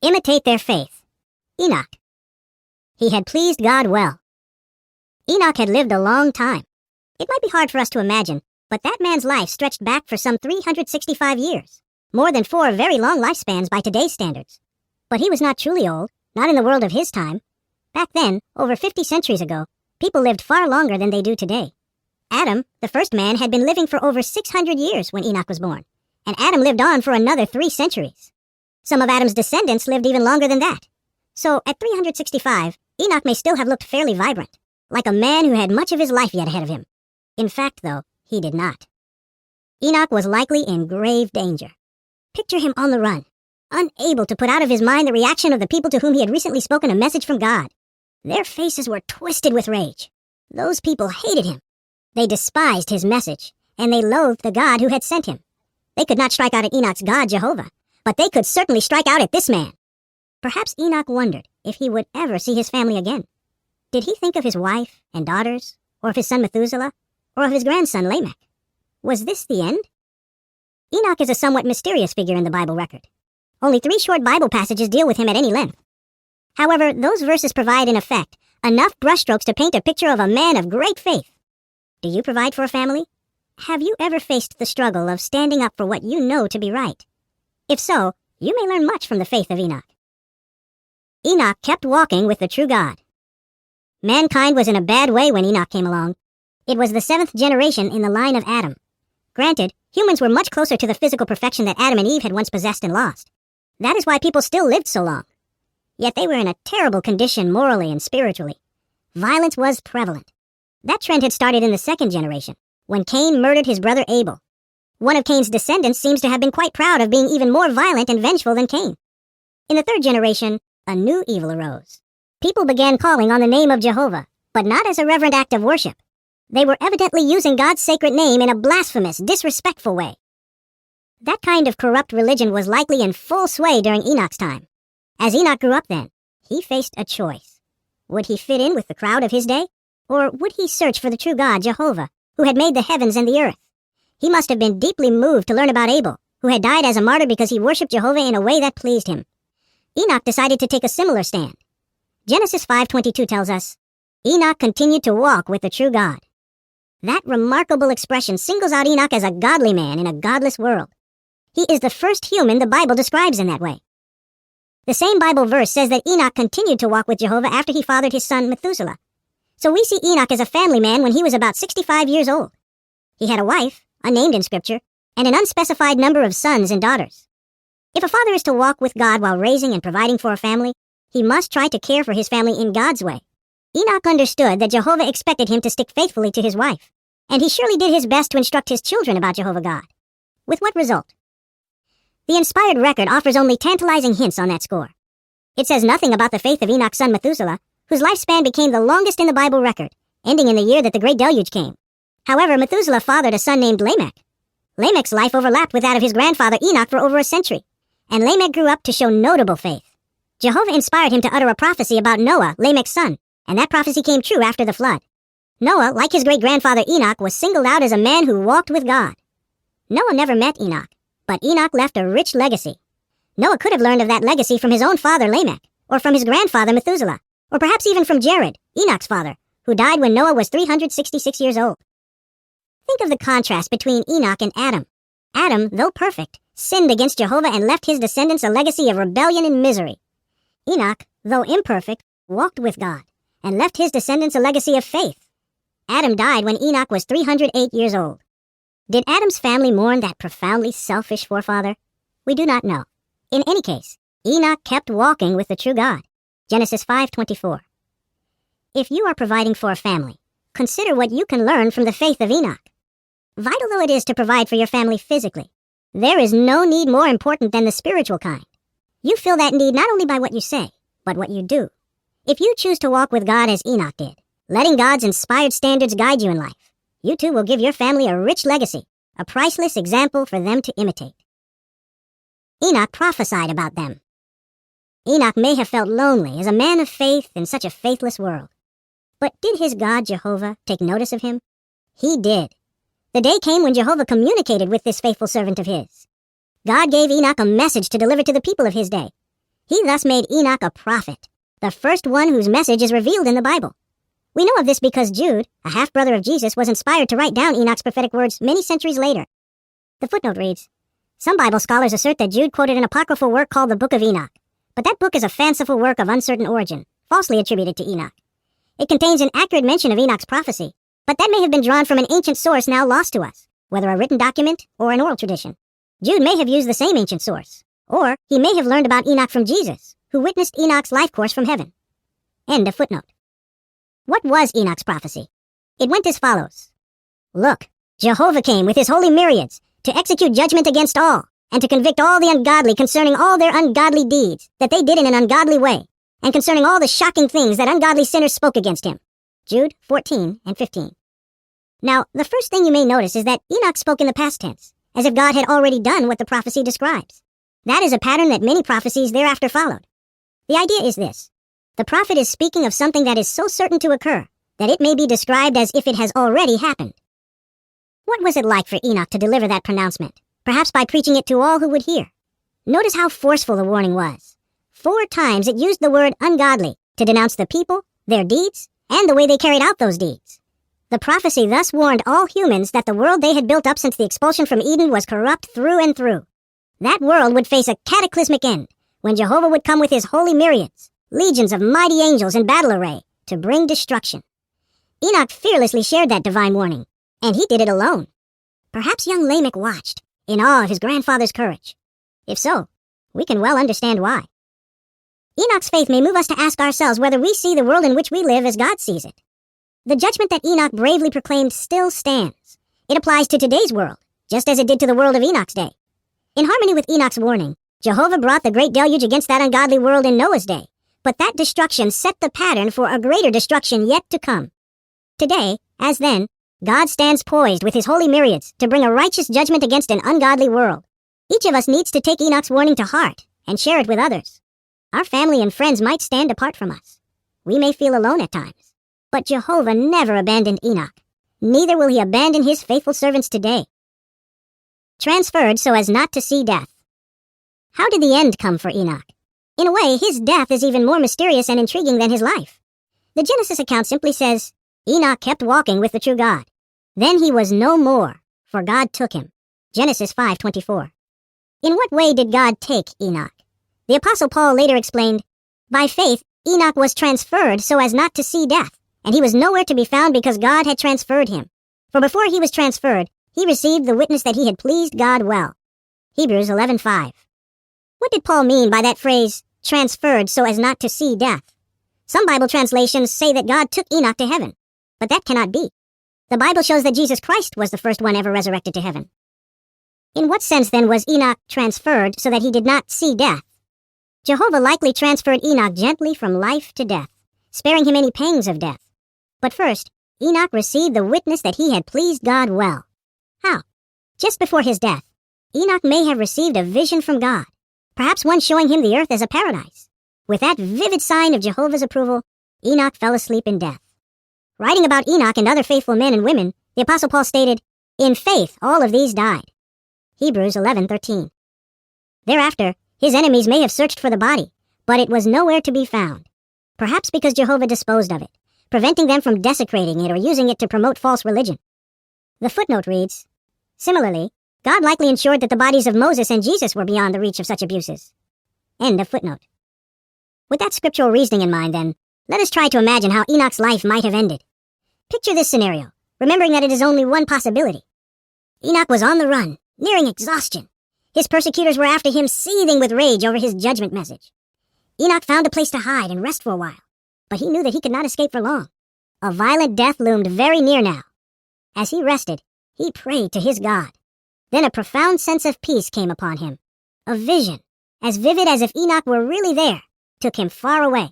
Imitate their faith. Enoch. He had pleased God well. Enoch had lived a long time. It might be hard for us to imagine, but that man's life stretched back for some 365 years, more than 4 very long lifespans by today's standards. But he was not truly old, not in the world of his time. Back then, over 50 centuries ago, people lived far longer than they do today. Adam, the first man, had been living for over 600 years when Enoch was born, and Adam lived on for another 3 centuries. Some of Adam's descendants lived even longer than that. So, at 365, Enoch may still have looked fairly vibrant, like a man who had much of his life yet ahead of him. In fact, though, he did not. Enoch was likely in grave danger. Picture him on the run, unable to put out of his mind the reaction of the people to whom he had recently spoken a message from God. Their faces were twisted with rage. Those people hated him. They despised his message, and they loathed the God who had sent him. They could not strike out at Enoch's God, Jehovah, but they could certainly strike out at this man. Perhaps Enoch wondered if he would ever see his family again. Did he think of his wife and daughters, or of his son Methuselah, or of his grandson Lamech? Was this the end? Enoch is a somewhat mysterious figure in the Bible record. Only 3 short Bible passages deal with him at any length. However, those verses provide, in effect, enough brushstrokes to paint a picture of a man of great faith. Do you provide for a family? Have you ever faced the struggle of standing up for what you know to be right? If so, you may learn much from the faith of Enoch. Enoch kept walking with the true God. Mankind was in a bad way when Enoch came along. It was the 7th generation in the line of Adam. Granted, humans were much closer to the physical perfection that Adam and Eve had once possessed and lost. That is why people still lived so long. Yet they were in a terrible condition morally and spiritually. Violence was prevalent. That trend had started in the 2nd generation, when Cain murdered his brother Abel. One of Cain's descendants seems to have been quite proud of being even more violent and vengeful than Cain. In the 3rd generation, a new evil arose. People began calling on the name of Jehovah, but not as a reverent act of worship. They were evidently using God's sacred name in a blasphemous, disrespectful way. That kind of corrupt religion was likely in full sway during Enoch's time. As Enoch grew up then, he faced a choice. Would he fit in with the crowd of his day? Or would he search for the true God, Jehovah, who had made the heavens and the earth? He must have been deeply moved to learn about Abel, who had died as a martyr because he worshipped Jehovah in a way that pleased him. Enoch decided to take a similar stand. Genesis 5:22 tells us, Enoch continued to walk with the true God. That remarkable expression singles out Enoch as a godly man in a godless world. He is the first human the Bible describes in that way. The same Bible verse says that Enoch continued to walk with Jehovah after he fathered his son Methuselah. So we see Enoch as a family man when he was about 65 years old. He had a wife, unnamed in Scripture, and an unspecified number of sons and daughters. If a father is to walk with God while raising and providing for a family, he must try to care for his family in God's way. Enoch understood that Jehovah expected him to stick faithfully to his wife, and he surely did his best to instruct his children about Jehovah God. With what result? The inspired record offers only tantalizing hints on that score. It says nothing about the faith of Enoch's son Methuselah, whose lifespan became the longest in the Bible record, ending in the year that the great deluge came. However, Methuselah fathered a son named Lamech. Lamech's life overlapped with that of his grandfather Enoch for over a century, and Lamech grew up to show notable faith. Jehovah inspired him to utter a prophecy about Noah, Lamech's son, and that prophecy came true after the flood. Noah, like his great-grandfather Enoch, was singled out as a man who walked with God. Noah never met Enoch, but Enoch left a rich legacy. Noah could have learned of that legacy from his own father Lamech, or from his grandfather Methuselah, or perhaps even from Jared, Enoch's father, who died when Noah was 366 years old. Think of the contrast between Enoch and Adam. Adam, though perfect, sinned against Jehovah and left his descendants a legacy of rebellion and misery. Enoch, though imperfect, walked with God, and left his descendants a legacy of faith. Adam died when Enoch was 308 years old. Did Adam's family mourn that profoundly selfish forefather? We do not know. In any case, Enoch kept walking with the true God. Genesis 5:24. If you are providing for a family, consider what you can learn from the faith of Enoch. Vital though it is to provide for your family physically, there is no need more important than the spiritual kind. You fill that need not only by what you say, but what you do. If you choose to walk with God as Enoch did, letting God's inspired standards guide you in life, you too will give your family a rich legacy, a priceless example for them to imitate. Enoch prophesied about them. Enoch may have felt lonely as a man of faith in such a faithless world. But did his God, Jehovah, take notice of him? He did. The day came when Jehovah communicated with this faithful servant of his. God gave Enoch a message to deliver to the people of his day. He thus made Enoch a prophet, the first one whose message is revealed in the Bible. We know of this because Jude, a half-brother of Jesus, was inspired to write down Enoch's prophetic words many centuries later. The footnote reads, some Bible scholars assert that Jude quoted an apocryphal work called the Book of Enoch, but that book is a fanciful work of uncertain origin, falsely attributed to Enoch. It contains an accurate mention of Enoch's prophecy, but that may have been drawn from an ancient source now lost to us, whether a written document or an oral tradition. Jude may have used the same ancient source, or he may have learned about Enoch from Jesus, who witnessed Enoch's life course from heaven. End of footnote. What was Enoch's prophecy? It went as follows. Look, Jehovah came with his holy myriads to execute judgment against all, and to convict all the ungodly concerning all their ungodly deeds that they did in an ungodly way, and concerning all the shocking things that ungodly sinners spoke against him. Jude 14 and 15. Now, the first thing you may notice is that Enoch spoke in the past tense, as if God had already done what the prophecy describes. That is a pattern that many prophecies thereafter followed. The idea is this. The prophet is speaking of something that is so certain to occur that it may be described as if it has already happened. What was it like for Enoch to deliver that pronouncement, perhaps by preaching it to all who would hear? Notice how forceful the warning was. 4 times it used the word ungodly to denounce the people, their deeds, and the way they carried out those deeds. The prophecy thus warned all humans that the world they had built up since the expulsion from Eden was corrupt through and through. That world would face a cataclysmic end, when Jehovah would come with his holy myriads, legions of mighty angels in battle array, to bring destruction. Enoch fearlessly shared that divine warning, and he did it alone. Perhaps young Lamech watched, in awe of his grandfather's courage. If so, we can well understand why. Enoch's faith may move us to ask ourselves whether we see the world in which we live as God sees it. The judgment that Enoch bravely proclaimed still stands. It applies to today's world, just as it did to the world of Enoch's day. In harmony with Enoch's warning, Jehovah brought the great deluge against that ungodly world in Noah's day, but that destruction set the pattern for a greater destruction yet to come. Today, as then, God stands poised with his holy myriads to bring a righteous judgment against an ungodly world. Each of us needs to take Enoch's warning to heart and share it with others. Our family and friends might stand apart from us. We may feel alone at times. But Jehovah never abandoned Enoch. Neither will he abandon his faithful servants today. Transferred so as not to see death. How did the end come for Enoch? In a way, his death is even more mysterious and intriguing than his life. The Genesis account simply says, Enoch kept walking with the true God. Then he was no more, for God took him. Genesis 5:24. In what way did God take Enoch? The Apostle Paul later explained, by faith, Enoch was transferred so as not to see death, and he was nowhere to be found because God had transferred him. For before he was transferred, he received the witness that he had pleased God well. Hebrews 11:5. What did Paul mean by that phrase, transferred so as not to see death? Some Bible translations say that God took Enoch to heaven, but that cannot be. The Bible shows that Jesus Christ was the first one ever resurrected to heaven. In what sense then was Enoch transferred so that he did not see death? Jehovah likely transferred Enoch gently from life to death, sparing him any pangs of death. But first, Enoch received the witness that he had pleased God well. How? Just before his death, Enoch may have received a vision from God, perhaps one showing him the earth as a paradise. With that vivid sign of Jehovah's approval, Enoch fell asleep in death. Writing about Enoch and other faithful men and women, the Apostle Paul stated, in faith all of these died. Hebrews 11:13. Thereafter, his enemies may have searched for the body, but it was nowhere to be found. Perhaps because Jehovah disposed of it, preventing them from desecrating it or using it to promote false religion. The footnote reads, similarly, God likely ensured that the bodies of Moses and Jesus were beyond the reach of such abuses. End of footnote. With that scriptural reasoning in mind, then, let us try to imagine how Enoch's life might have ended. Picture this scenario, remembering that it is only one possibility. Enoch was on the run, nearing exhaustion. His persecutors were after him, seething with rage over his judgment message. Enoch found a place to hide and rest for a while, but he knew that he could not escape for long. A violent death loomed very near now. As he rested, he prayed to his God. Then a profound sense of peace came upon him. A vision, as vivid as if Enoch were really there, took him far away.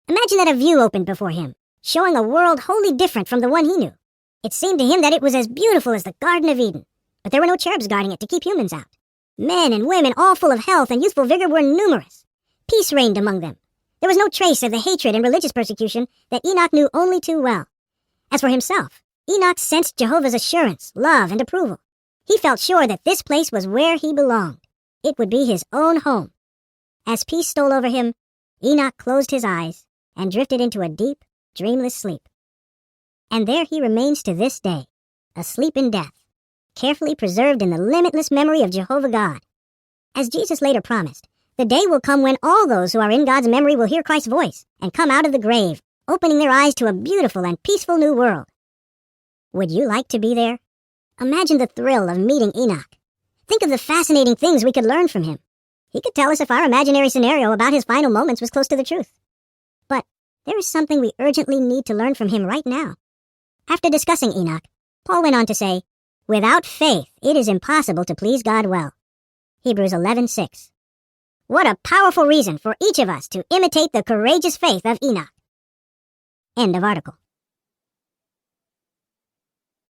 Imagine that a view opened before him, showing a world wholly different from the one he knew. It seemed to him that it was as beautiful as the Garden of Eden, but there were no cherubs guarding it to keep humans out. Men and women, all full of health and youthful vigor, were numerous. Peace reigned among them. There was no trace of the hatred and religious persecution that Enoch knew only too well. As for himself, Enoch sensed Jehovah's assurance, love, and approval. He felt sure that this place was where he belonged. It would be his own home. As peace stole over him, Enoch closed his eyes and drifted into a deep, dreamless sleep. And there he remains to this day, asleep in death, carefully preserved in the limitless memory of Jehovah God. As Jesus later promised, the day will come when all those who are in God's memory will hear Christ's voice and come out of the grave, opening their eyes to a beautiful and peaceful new world. Would you like to be there? Imagine the thrill of meeting Enoch. Think of the fascinating things we could learn from him. He could tell us if our imaginary scenario about his final moments was close to the truth. But there is something we urgently need to learn from him right now. After discussing Enoch, Paul went on to say, "Without faith, it is impossible to please God well." Hebrews 11:6. What a powerful reason for each of us to imitate the courageous faith of Enoch. End of article.